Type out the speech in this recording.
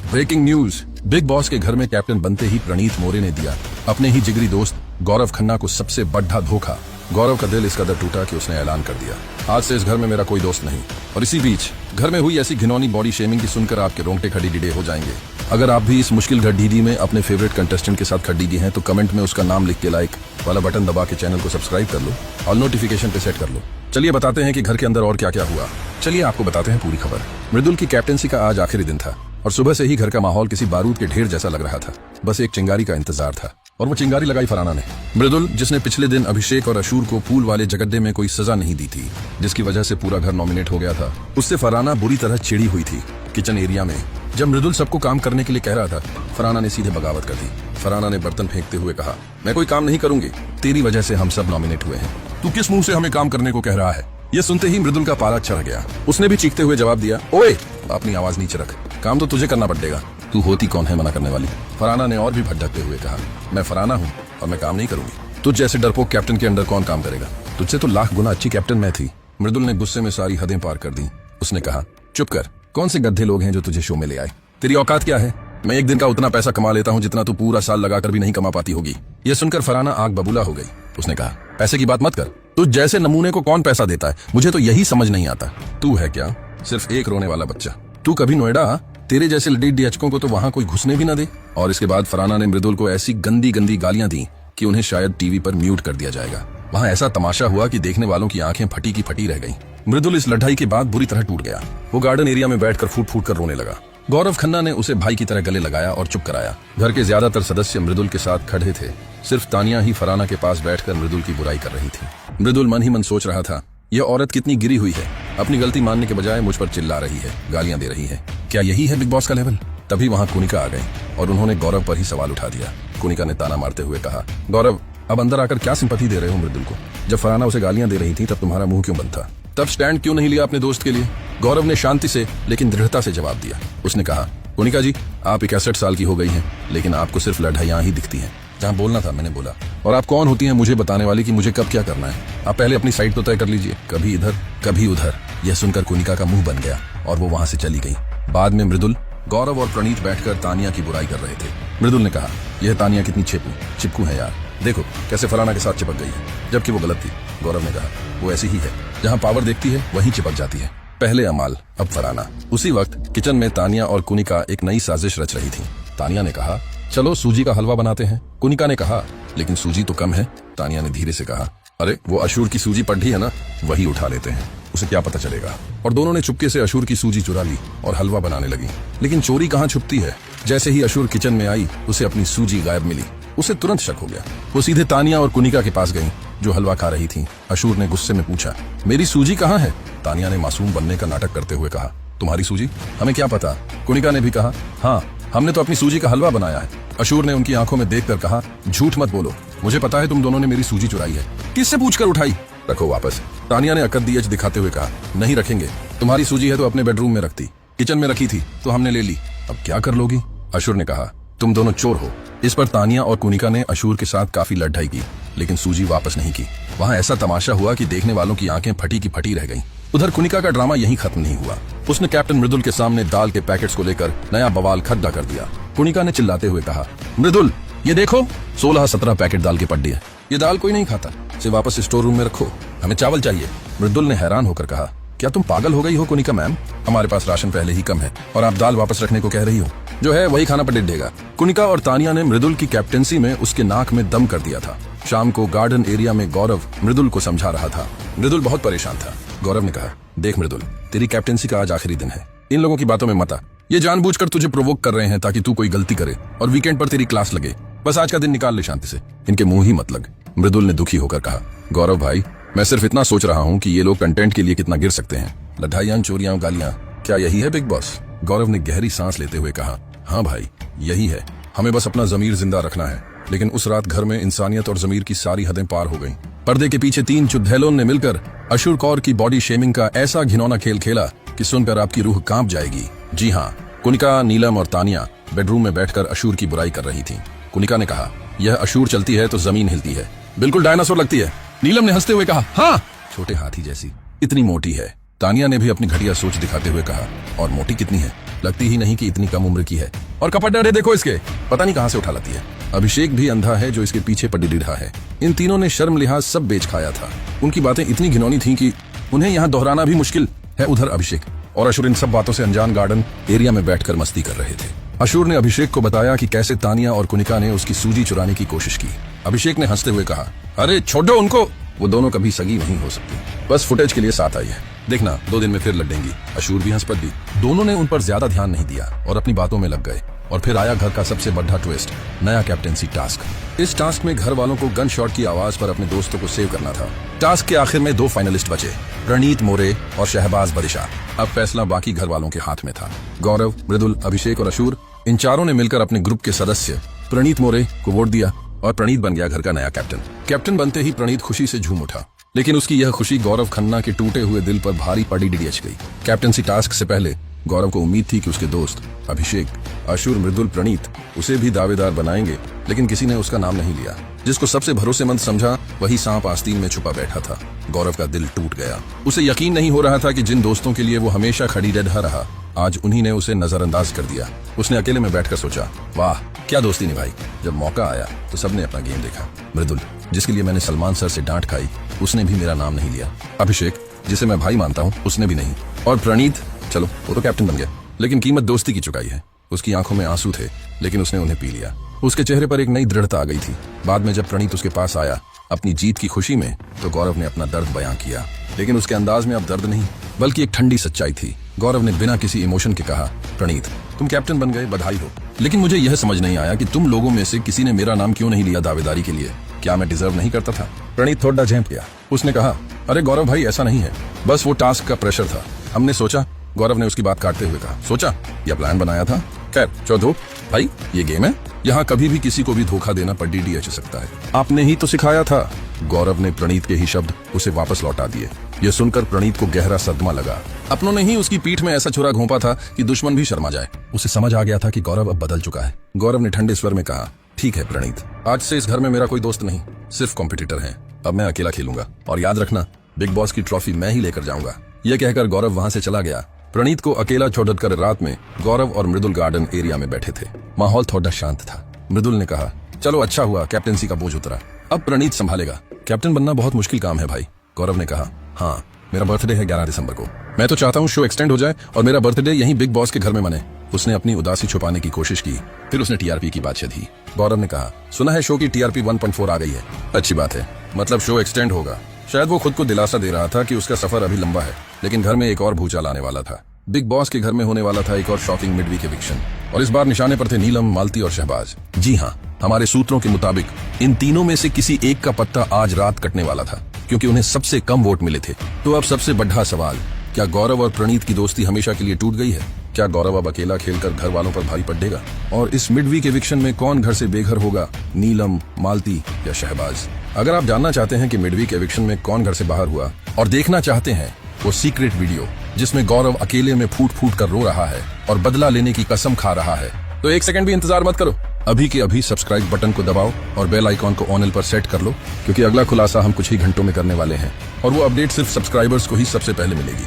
Breaking news, big boss के घर में कैप्टन बनते ही प्रणीत मोरे ने दिया अपने ही जिगरी दोस्त गौरव खन्ना को सबसे बड़ा धोखा। गौरव का दिल इस कदर टूटा कि उसने ऐलान कर दिया, आज से इस घर में मेरा कोई दोस्त नहीं। और इसी बीच घर में हुई ऐसी घिनौनी बॉडी शेमिंग की सुनकर आपके रोंगटे खड़ी डीडे हो जाएंगे। अगर आप भी इस मुश्किल घड़ीडी में अपने फेवरेट कंटेस्टेंट के साथ खड़ीडी हैं तो कमेंट में उसका नाम लिख के लाइक वाला बटन दबा के चैनल को सब्सक्राइब कर लो और नोटिफिकेशन पे सेट कर लो। चलिए बताते हैं कि घर के अंदर और क्या क्या हुआ। चलिए आपको बताते हैं पूरी खबर। मृदुल की कैप्टेंसी का आज आखिरी दिन था और सुबह से ही घर का माहौल किसी बारूद के ढेर जैसा लग रहा था। बस एक चिंगारी का इंतजार था और वो चिंगारी लगाई फराना ने। मृदुल, जिसने पिछले दिन अभिषेक और अशूर को पूल वाले जगड्डे में कोई सजा नहीं दी थी, जिसकी वजह से पूरा घर नॉमिनेट हो गया था, उससे फराना बुरी तरह चिड़ी हुई थी। किचन एरिया में जब मृदुल सबको काम करने के लिए कह रहा था, फराना ने सीधे बगावत कर दी। फराना ने बर्तन फेंकते हुए कहा, मैं कोई काम नहीं करूंगी, तेरी वजह से हम सब नॉमिनेट हुए हैं। तू किस मुंह से हमें काम करने को कह रहा है? ये सुनते ही मृदुल का पारा चढ़ गया। उसने भी चीखते हुए जवाब दिया, ओए अपनी आवाज नीचे रख, काम तो तुझे करना पड़ेगा। तू होती कौन है मना करने वाली? फराना ने और भी भड़कते हुए कहा, मैं फराना हूँ और मैं काम नहीं करूंगी। तुझ जैसे डरपोक कैप्टन के अंडर कौन काम करेगा? तुझसे तो लाख गुना अच्छी कैप्टन मैं थी। मृदुल ने गुस्से में सारी हदें पार कर दी। उसने कहा, चुप कर, कौन से गड्ढे लोग हैं जो तुझे शो में ले आए? तेरी औकात क्या है? मैं एक दिन का उतना पैसा कमा लेता हूँ जितना तू पूरा साल लगाकर भी नहीं कमा पाती होगी। ये सुनकर फराना आग बबूला हो गई। उसने कहा, पैसे की बात मत कर, तुझ जैसे नमूने को कौन पैसा देता है? मुझे तो यही समझ नहीं आता। तू है क्या सिर्फ एक रोने वाला बच्चा? तू कभी नोएडा, तेरे जैसे डीएचको को तो वहां कोई घुसने भी ना दे। और इसके बाद फराना ने मृदुल को ऐसी गंदी गंदी गालियां दी कि उन्हें शायद टीवी पर म्यूट कर दिया जाएगा। वहां ऐसा तमाशा हुआ कि देखने वालों की आंखें फटी की फटी रह गईं। मृदुल इस लड़ाई के बाद बुरी तरह टूट गया। वो गार्डन एरिया में बैठकर फूट फूट कर रोने लगा। गौरव खन्ना ने उसे भाई की तरह गले लगाया और चुप कराया। घर के ज्यादातर सदस्य मृदुल के साथ खड़े थे। सिर्फ तानिया ही फराना के पास बैठकर मृदुल की बुराई कर रही थी। मृदुल मन ही मन सोच रहा था, यह औरत कितनी गिरी हुई है, अपनी गलती मानने के बजाय मुझ पर चिल्ला रही है, गालियां दे रही है। क्या यही है बिग बॉस का लेवल? तभी वहां कुनिका आ गई और उन्होंने गौरव पर ही सवाल उठा दिया। कुनिका ने ताना मारते हुए कहा, गौरव अब अंदर आकर क्या सिंपैथी दे रहे हो मृदुल को? जब फराना उसे गालियां दे रही थी तब तुम्हारा मुंह क्यों बंद था? तब स्टैंड क्यों नहीं लिया अपने दोस्त के लिए? गौरव ने शांति से लेकिन दृढ़ता से जवाब दिया। उसने कहा, कुनिका जी, आप 61 साल की हो गई हैं, लेकिन आपको सिर्फ लड़ाइयां ही दिखती हैं। जहां बोलना था मैंने बोला। और आप कौन होती हैं मुझे बताने वाली कि मुझे कब क्या करना है? आप पहले अपनी साइड तो तय कर लीजिए, कभी इधर कभी उधर। यह सुनकर कुनिका का मुंह बन गया और वो वहां से चली गई। बाद में मृदुल, गौरव और प्रणीत बैठकर तानिया की बुराई कर रहे थे। मृदुल ने कहा, यह तानिया कितनी चिपकू है यार, देखो कैसे फराना के साथ चिपक गई है, जबकि वो गलत थी। गौरव ने कहा, वो ऐसी ही है, जहां पावर देखती है वहीं चिपक जाती है। पहले अमाल अब फराना। उसी वक्त किचन में तानिया और कुनिका एक नई साजिश रच रही थी। तानिया ने कहा, चलो सूजी का हलवा बनाते हैं। कुनिका ने कहा, लेकिन सूजी तो कम है। तानिया ने धीरे से कहा, अरे वो अशूर की सूजी पड़ी है ना, वही उठा लेते हैं, उसे क्या पता चलेगा। और दोनों ने चुपके से अशूर की सूजी चुरा ली और हलवा बनाने लगी। लेकिन चोरी कहाँ छुपती है? जैसे ही अशूर किचन में आई उसे अपनी सूजी गायब मिली। उसे तुरंत शक हो गया। वो सीधे तानिया और कुनिका के पास गई जो हलवा खा रही थी। अशूर ने गुस्से में पूछा, मेरी सूजी कहाँ है? तानिया ने मासूम बनने का नाटक करते हुए कहा, तुम्हारी सूजी? हमें क्या पता। कुनिका ने भी कहा, हाँ हमने तो अपनी सूजी का हलवा बनाया है। अशूर ने उनकी आंखों में देखकर कहा, झूठ मत बोलो, मुझे पता है तुम दोनों ने मेरी सूजी चुराई है। किससे पूछकर उठाई? रखो वापस। तानिया ने अकद दिखाते हुए कहा, नहीं रखेंगे, तुम्हारी सूजी है तो अपने बेडरूम में रखती, किचन में रखी थी तो हमने ले ली, अब क्या कर लोगी? अशूर ने कहा, तुम दोनों चोर हो। इस पर तानिया और कुनिका ने अशूर के साथ काफी लड़ाई की, लेकिन सूजी वापस नहीं की। वहां ऐसा तमाशा हुआ कि देखने वालों की आंखें फटी की फटी रह गईं। उधर कुनिका का ड्रामा यहीं खत्म नहीं हुआ। उसने कैप्टन मृदुल के सामने दाल के पैकेट्स को लेकर नया बवाल खड्डा कर दिया। कुनिका ने चिल्लाते हुए कहा, मृदुल ये देखो 16-17 पैकेट दाल के पड्डे हैं, ये दाल कोई नहीं खाता, इसे वापस स्टोर रूम में रखो, हमें चावल चाहिए। मृदुल ने हैरान होकर कहा, क्या तुम पागल हो गई हो कुनिका मैम? हमारे पास राशन पहले ही कम है और आप दाल वापस रखने को कह रही हो? जो है वही खाना पलट देगा। कुनिका और तानिया ने मृदुल की कैप्टेंसी में उसके नाक में दम कर दिया था। शाम को गार्डन एरिया में गौरव मृदुल को समझा रहा था। मृदुल बहुत परेशान था। गौरव ने कहा, देख मृदुल, तेरी कैप्टेंसी का आज आखिरी दिन है, इन लोगों की बातों में मत आ। ये जानबूझकर तुझे प्रोवोक कर रहे हैं ताकि तू कोई गलती करे और वीकेंड पर तेरी क्लास लगे। बस आज का दिन निकाल ले शांति से, इनके मुंह ही मत लग। मृदुल ने दुखी होकर कहा, गौरव भाई, मैं सिर्फ इतना सोच रहा हूँ कि ये लोग कंटेंट के लिए कितना गिर सकते हैं। लड़ाइयां, चोरियां, गालियां, क्या यही है बिग बॉस? गौरव ने गहरी सांस लेते हुए कहा, हाँ भाई यही है, हमें बस अपना जमीर जिंदा रखना है। लेकिन उस रात घर में इंसानियत और जमीर की सारी हदें पार हो गईं। पर्दे के पीछे 3 चुड़ैलों ने मिलकर अशूर कौर की बॉडी शेमिंग का ऐसा घिनौना खेल खेला कि सुनकर आपकी रूह कांप जाएगी। जी हाँ, कुनिका, नीलम और तानिया बेडरूम में बैठकर अशूर की बुराई कर रही थी। कुनिका ने कहा, यह अशूर चलती है तो जमीन हिलती है, बिल्कुल डायनासोर लगती है। नीलम ने हंसते हुए कहा, हाँ छोटे हाथी जैसी, इतनी मोटी है। तानिया ने भी अपनी घटिया सोच दिखाते हुए कहा, और मोटी कितनी है? लगती ही नहीं कि इतनी कम उम्र की है। और कपट डरे देखो इसके, पता नहीं कहां से उठा लाती है। अभिषेक भी अंधा है जो इसके पीछे पड़ी रहा है। इन तीनों ने शर्म लिहाज सब बेच खाया था। उनकी बातें इतनी घिनौनी थीं कि उन्हें यहाँ दोहराना भी मुश्किल है। उधर अभिषेक और अशूर इन सब बातों से अनजान गार्डन एरिया में बैठकर मस्ती कर रहे थे। अशूर ने अभिषेक को बताया कि कैसे तानिया और कुनिका ने उसकी सूजी चुराने की कोशिश की। अभिषेक ने हंसते हुए कहा, अरे छोड़ो उनको, वो दोनों कभी सगी नहीं हो सकती, बस फुटेज के लिए साथ आई है, देखना 2 दिन में फिर लड़ेंगी। अशूर भी हंस पड़ी। दोनों ने उन पर ज्यादा ध्यान नहीं दिया और अपनी बातों में लग गए। और फिर आया घर का सबसे बड़ा ट्विस्ट, नया कैप्टेंसी टास्क। इस टास्क में घर वालों को गन शॉट की आवाज पर अपने दोस्तों को सेव करना था। टास्क के आखिर में 2 फाइनलिस्ट बचे, प्रणीत मोरे और शहबाज बदिशा। अब फैसला बाकी घर वालों के हाथ में था। गौरव, मृदुल, अभिषेक और अशूर, इन चारों ने मिलकर अपने ग्रुप के सदस्य प्रणीत मोरे को वोट दिया और प्रणीत बन गया घर का नया कैप्टन। कैप्टन बनते ही प्रणीत खुशी से झूम उठा, लेकिन उसकी यह खुशी गौरव खन्ना के टूटे हुए दिल पर भारी पड़ी डिच गई। कैप्टनसी टास्क से पहले गौरव को उम्मीद थी कि उसके दोस्त अभिषेक, अशूर, मृदुल, प्रणीत उसे भी दावेदार बनाएंगे, लेकिन किसी ने उसका नाम नहीं लिया। जिसको सबसे भरोसेमंद समझा वही सांप आस्तीन में छुपा बैठा था। गौरव का दिल टूट गया। उसे यकीन नहीं हो रहा था कि जिन दोस्तों के लिए वो हमेशा खड़ी रहा, आज उन्हीं ने उसे नजरअंदाज कर दिया। उसने अकेले में बैठकर सोचा, वाह क्या दोस्ती निभाई। जब मौका आया तो सबने अपना गेम देखा। मृदुल, जिसके लिए मैंने सलमान सर से डांट खाई, उसने भी मेरा नाम नहीं लिया। अभिषेक, जिसे मैं भाई मानता हूँ, उसने भी नहीं। और प्रणीत, चलो वो तो कैप्टन बन गया, लेकिन कीमत दोस्ती की चुकाई है। उसकी आंखों में आंसू थे, लेकिन उसने उन्हें पी लिया। उसके चेहरे पर एक नई दृढ़ता आ गई थी। बाद में जब प्रणीत उसके पास आया अपनी जीत की खुशी में, तो गौरव ने अपना दर्द बयां किया, लेकिन उसके अंदाज में अब दर्द नहीं बल्कि एक ठंडी सच्चाई थी। गौरव ने बिना किसी इमोशन के कहा, प्रणीत तुम कैप्टन बन गए, बधाई हो, लेकिन मुझे यह समझ नहीं आया कि तुम लोगों में से किसी ने मेरा नाम क्यों नहीं लिया दावेदारी के लिए। क्या मैं डिजर्व नहीं करता था? प्रणीत थोड़ा झेंप गया। उसने कहा, अरे गौरव भाई ऐसा नहीं है, बस वो टास्क का प्रेशर था, हमने सोचा। गौरव ने उसकी बात काटते हुए कहा, सोचा या प्लान बनाया था? खैर चौधो भाई, ये गेम है, यहाँ कभी भी किसी को भी धोखा देना पर DDH सकता है। आपने ही तो सिखाया था। गौरव ने प्रणीत के ही शब्द उसे वापस लौटा दिए। यह सुनकर प्रणीत को गहरा सदमा लगा। अपनों ने ही उसकी पीठ में ऐसा छुरा घोंपा था कि दुश्मन भी शर्मा जाए। उसे समझ आ गया था कि गौरव अब बदल चुका है। गौरव ने ठंडे स्वर में कहा, ठीक है प्रणीत, आज से इस घर में मेरा कोई दोस्त नहीं, सिर्फ कॉम्पिटिटर है। अब मैं अकेला खेलूंगा और याद रखना, बिग बॉस की ट्रॉफी मैं ही लेकर जाऊंगा। यह कहकर गौरव वहां से चला गया। प्रणीत को अकेला छोड़कर रात में गौरव और मृदुल गार्डन एरिया में बैठे थे। माहौल थोड़ा शांत था। मृदुल ने कहा, चलो अच्छा हुआ कैप्टेंसी का बोझ उतरा, अब प्रणीत संभालेगा। कैप्टन बनना बहुत मुश्किल काम है भाई। गौरव ने कहा, हाँ मेरा बर्थडे है 11 दिसंबर को, मैं तो चाहता हूँ शो एक्सटेंड हो जाए और मेरा बर्थडे यहीं बिग बॉस के घर में मने। उसने अपनी उदासी छुपाने की कोशिश की, फिर उसने TRP की बात छेड़ी। गौरव ने कहा, सुना है शो की TRP 1.4 आ गई है। अच्छी बात है, मतलब शो एक्सटेंड होगा। शायद वो खुद को दिलासा दे रहा था कि उसका सफर अभी लंबा है, लेकिन घर में एक और भूचाल आने वाला था। बिग बॉस के घर में होने वाला था एक और शॉकिंग मिडवीक एविक्शन, और इस बार निशाने पर थे नीलम, मालती और शहबाज। जी हाँ, हमारे सूत्रों के मुताबिक इन तीनों में से किसी एक का पत्ता आज रात कटने वाला था, क्योंकि उन्हें सबसे कम वोट मिले थे। तो अब सबसे बड़ा सवाल, क्या गौरव और प्रणीत की दोस्ती हमेशा के लिए टूट गई है? क्या गौरव अब अकेला खेलकर घर वालों पर भारी पड़ेगा? और इस मिडवीक एविक्शन में कौन घर से बेघर होगा, नीलम, मालती या शहबाज? अगर आप जानना चाहते हैं कि मिडवीक एविक्शन में कौन घर से बाहर हुआ और देखना चाहते हैं वो सीक्रेट वीडियो जिसमें गौरव अकेले में फूट फूट कर रो रहा है और बदला लेने की कसम खा रहा है, तो 1 सेकंड भी इंतजार मत करो, अभी के अभी सब्सक्राइब बटन को दबाओ और बेल आइकॉन को ऑन पर सेट कर लो, क्योंकि अगला खुलासा हम कुछ ही घंटों में करने वाले हैं और वो अपडेट सिर्फ सब्सक्राइबर्स को ही सबसे पहले मिलेगी।